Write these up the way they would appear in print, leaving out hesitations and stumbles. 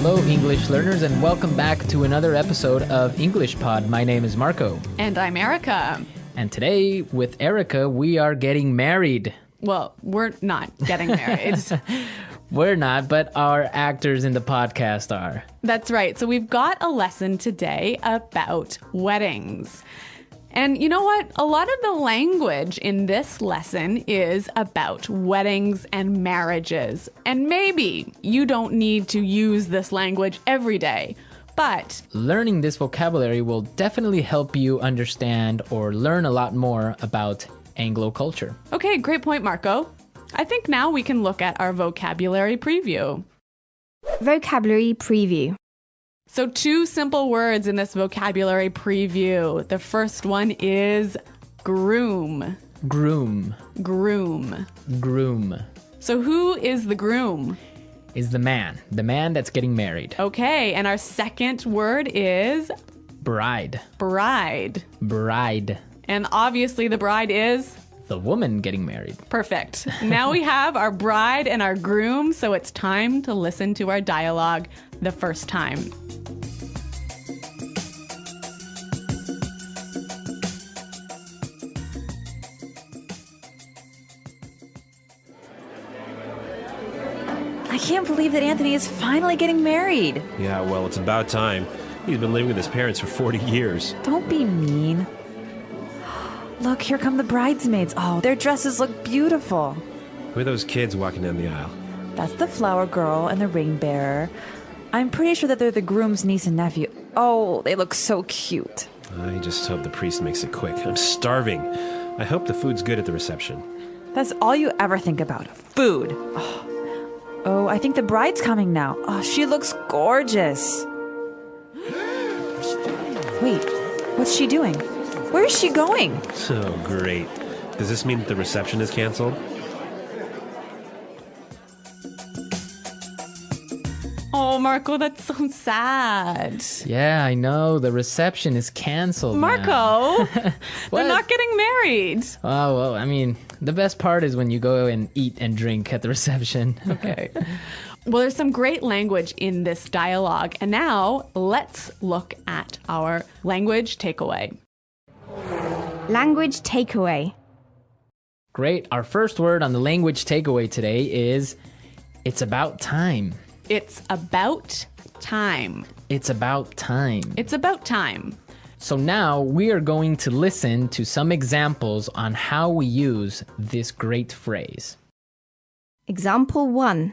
Hello, English learners, and welcome back to another episode of English Pod. My name is Marco. And I'm Erica. And today, with Erica, we are getting married. Well, we're not getting married. We're not, but our actors in the podcast are. That's right. So we've got a lesson today about weddings. And you know what? A lot of the language in this lesson is about weddings and marriages. And maybe you don't need to use this language every day, but learning this vocabulary will definitely help you understand or learn a lot more about Anglo culture. Okay, great point, Marco. I think now we can look at our vocabulary preview. Vocabulary preview. So 2 simple words in this vocabulary preview. The first one is groom. Groom. Groom. Groom. So who is the groom? Is the man that's getting married. Okay, and our second word is Bride. bride. Bride. And obviously the bride is The woman getting married. perfect. Now we have our bride and our groom, so it's time to listen to our dialogue the first time. I can't believe that Anthony is finally getting married. Yeah, well, it's about time. He's been living with his parents for 40 years. Don't be mean. Look, here come the bridesmaids. Oh, their dresses look beautiful. Who are those kids walking down the aisle? That's the flower girl and the ring bearer. I'm pretty sure that they're the groom's niece and nephew. Oh, they look so cute. I just hope the priest makes it quick. I'm starving. I hope the food's good at the reception. That's all you ever think about, food. Oh, I think the bride's coming now. Oh, she looks gorgeous. Wait, what's she doing? Where is she going? Oh, great. Does this mean that the reception is canceled? Oh, Marco, that's so sad. Yeah, I know. The reception is canceled. Marco, they're What? not getting married. Oh, well, I mean, the best part is when you go and eat and drink at the reception. Okay. Well, there's some great language in this dialogue. And now let's look at our language takeaway. Language takeaway. Great. Our first word on the language takeaway today is it's about time. It's about time. It's about time. It's about time. So now we are going to listen to some examples on how we use this great phrase. Example 1.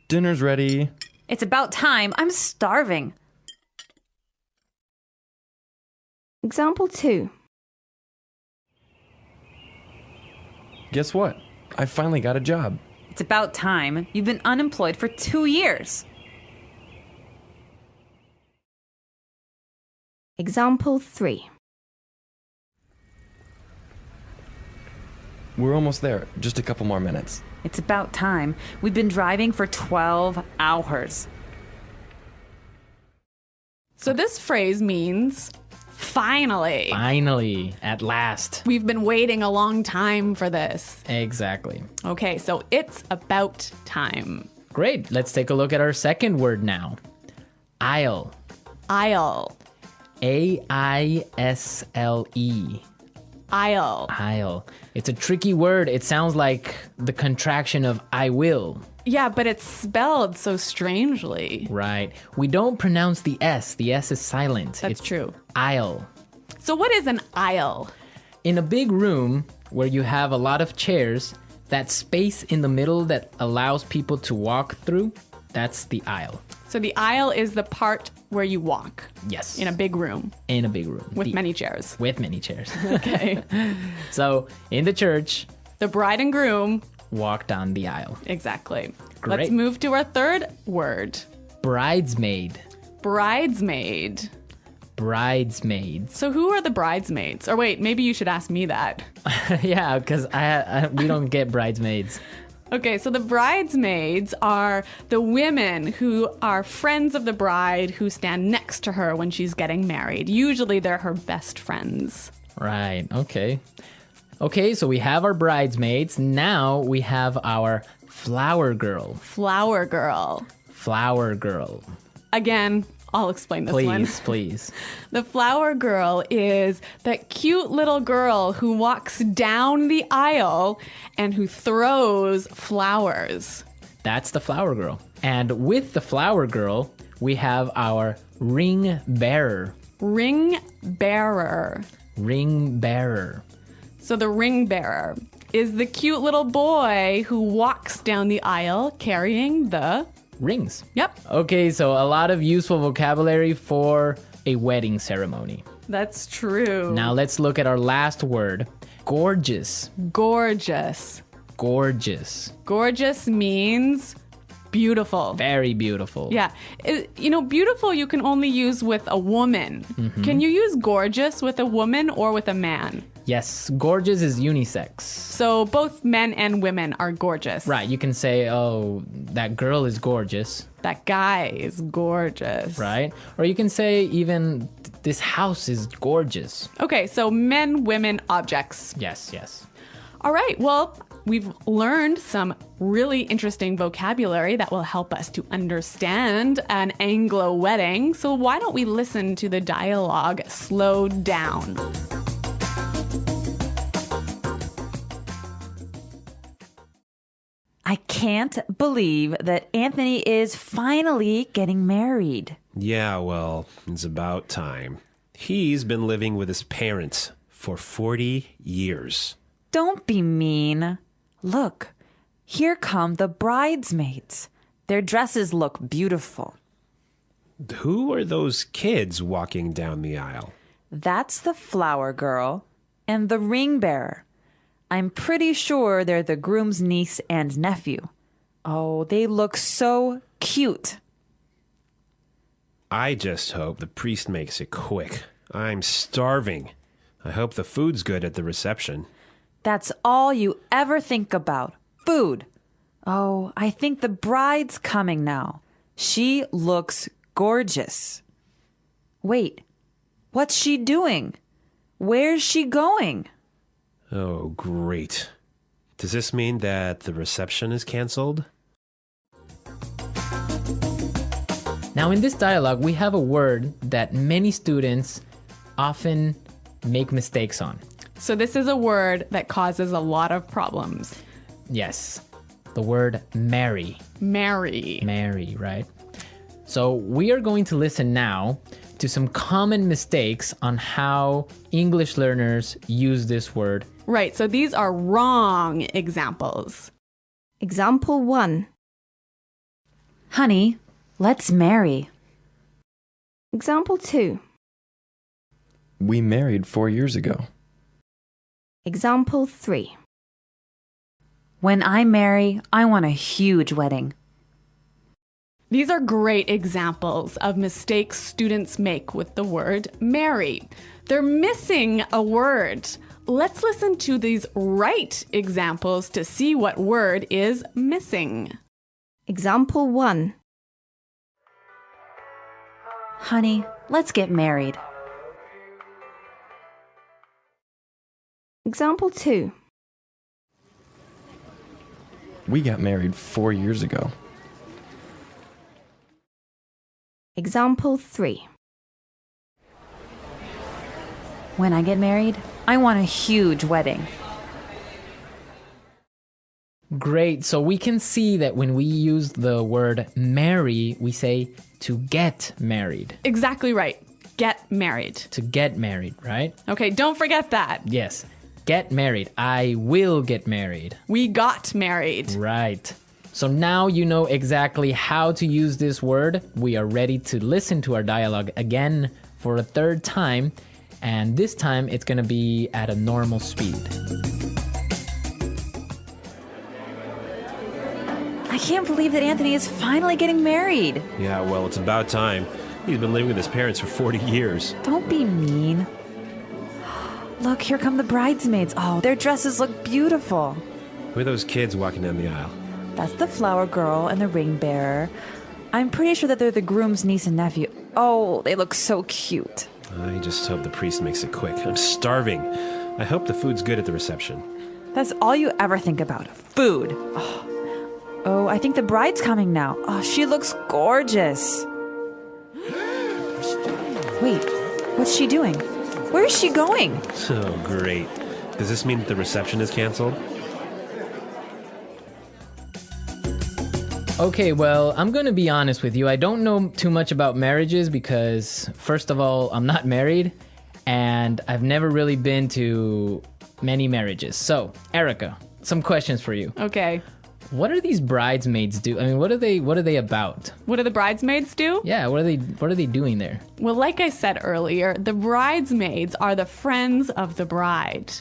Dinner's ready. It's about time. I'm starving. Example 2. Guess what? I finally got a job. It's about time. You've been unemployed for 2 years. Example 3. We're almost there. Just a couple more minutes. It's about time. We've been driving for 12 hours. So this phrase means finally. Finally, at last. We've been waiting a long time for this. Exactly. Okay, so it's about time. Great. Let's take a look at our second word now. Aisle. Aisle. A-I-S-L-E. Aisle. Aisle. It's a tricky word. It sounds like the contraction of I will. Yeah, but it's spelled so strangely. Right. We don't pronounce the S. The S is silent. That's It's true. aisle. So what is an aisle? In a big room where you have a lot of chairs, that space in the middle that allows people to walk through, that's the aisle. So the aisle is the part where you walk Yes. in a big room In a big room. with many chairs. With many chairs. Okay. So, in the church, The bride and groom. walk down the aisle. Exactly. Great. Let's move to our third word. Bridesmaid. Bridesmaid. Bridesmaids. So who are the bridesmaids? Or wait, maybe you should ask me that. Yeah, because we don't get bridesmaids. Okay, so the bridesmaids are the women who are friends of the bride who stand next to her when she's getting married. Usually they're her best friends. Right, okay. Okay, so we have our bridesmaids. Now we have our Flower girl. Flower girl. Flower girl. Again, I'll explain this one. Please. The flower girl is that cute little girl who walks down the aisle and who throws flowers. That's the flower girl. And with the flower girl, we have our ring bearer. Ring bearer. Ring bearer. So the ring bearer is the cute little boy who walks down the aisle carrying the Rings. Yep, Okay, so a lot of useful vocabulary for a wedding ceremony. that's true. Now let's look at our last word. Gorgeous. Gorgeous. Gorgeous. Gorgeous means beautiful. Very beautiful. Yeah. Beautiful you can only use with a woman. Can you use gorgeous with a woman or with a man? Yes, gorgeous is unisex. So both men and women are gorgeous. Right, you can say, oh, that girl is gorgeous, That guy is gorgeous. right? Or you can say even this house is gorgeous. Okay, so men, women, objects. Yes, yes. All right, well, we've learned some really interesting vocabulary that will help us to understand an Anglo wedding. So why don't we listen to the dialogue slowed down? I can't believe that Anthony is finally getting married. Yeah, well, it's about time. He's been living with his parents for 40 years. Don't be mean. Look, here come the bridesmaids. Their dresses look beautiful. Who are those kids walking down the aisle? That's the flower girl and the ring bearer. I'm pretty sure they're the groom's niece and nephew. Oh, they look so cute. I just hope the priest makes it quick. I'm starving. I hope the food's good at the reception. That's all you ever think about. Food. Oh, I think the bride's coming now. She looks gorgeous. Wait, what's she doing? Where's she going? Oh, great. Does this mean that the reception is canceled? Now in this dialogue, we have a word that many students often make mistakes on. So this is a word that causes a lot of problems. Yes, the word marry. Marry. Marry, right? So we are going to listen now to some common mistakes on how English learners use this word. Right, so these are wrong examples. Example 1. Honey, let's marry. Example 2. We married 4 years ago. Example 3. When I marry, I want a huge wedding. These are great examples of mistakes students make with the word marry. They're missing a word. Let's listen to these right examples to see what word is missing. Example 1. Honey, let's get married. Example 2. We got married 4 years ago. Example 3. When I get married, I want a huge wedding. Great. So we can see that when we use the word marry, we say to get married. Exactly right. Get married. To get married, right? Okay, don't forget that. Yes. Get married. I will get married. We got married. Right. So now you know exactly how to use this word. We are ready to listen to our dialogue again for a third time. And this time it's going to be at a normal speed. I can't believe that Anthony is finally getting married. Yeah, well, it's about time. He's been living with his parents for 40 years. Don't be mean. Look, here come the bridesmaids. Oh, their dresses look beautiful. Who are those kids walking down the aisle? That's the flower girl and the ring bearer. I'm pretty sure that they're the groom's niece and nephew. Oh, they look so cute. I just hope the priest makes it quick. I'm starving. I hope the food's good at the reception. That's all you ever think about. Food. Oh, I think the bride's coming now. Oh, she looks gorgeous. Wait, what's she doing? Where is she going? Oh, great. Does this mean that the reception is canceled? Okay, well, I'm going to be honest with you. I don't know too much about marriages because, first of all, I'm not married and I've never really been to many marriages. So, Erica, some questions for you. Okay. What are these bridesmaids do? I mean, what are they about? What do the bridesmaids do? Yeah, what are they doing there? Well, like I said earlier, the bridesmaids are the friends of the bride.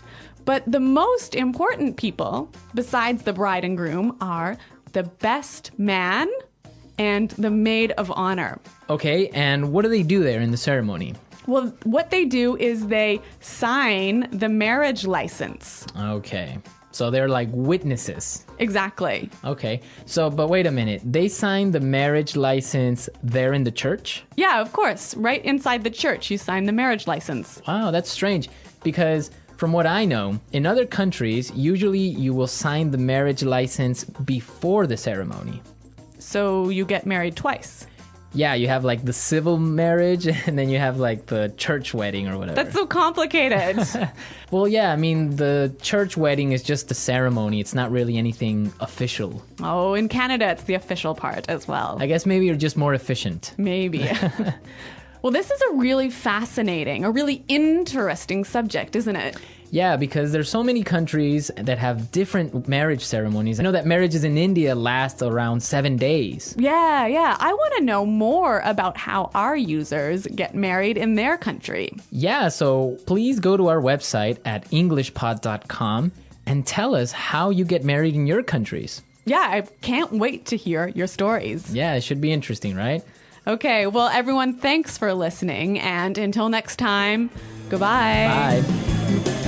But the most important people, besides the bride and groom, are the best man and the maid of honor. Okay, and what do they do there in the ceremony? Well, what they do is they sign the marriage license. Okay, so they're like witnesses. Exactly. Okay, so, but wait a minute. They sign the marriage license there in the church? Yeah, of course. Right inside the church, you sign the marriage license. Wow, that's strange because from what I know, in other countries, usually you will sign the marriage license before the ceremony. So you get married twice. Yeah, you have like the civil marriage and then you have like the church wedding or whatever. That's so complicated. Well, yeah, I mean, the church wedding is just the ceremony. It's not really anything official. Oh, in Canada, it's the official part as well. I guess maybe you're just more efficient. Maybe. Well, this is a really fascinating, a really interesting subject, isn't it? Yeah, because there's so many countries that have different marriage ceremonies. I know that marriages in India last around 7 days. Yeah. I want to know more about how our users get married in their country. Yeah, so please go to our website at englishpod.com and tell us how you get married in your countries. Yeah, I can't wait to hear your stories. Yeah, it should be interesting, right? Okay, well, everyone, thanks for listening. And until next time, goodbye. Bye.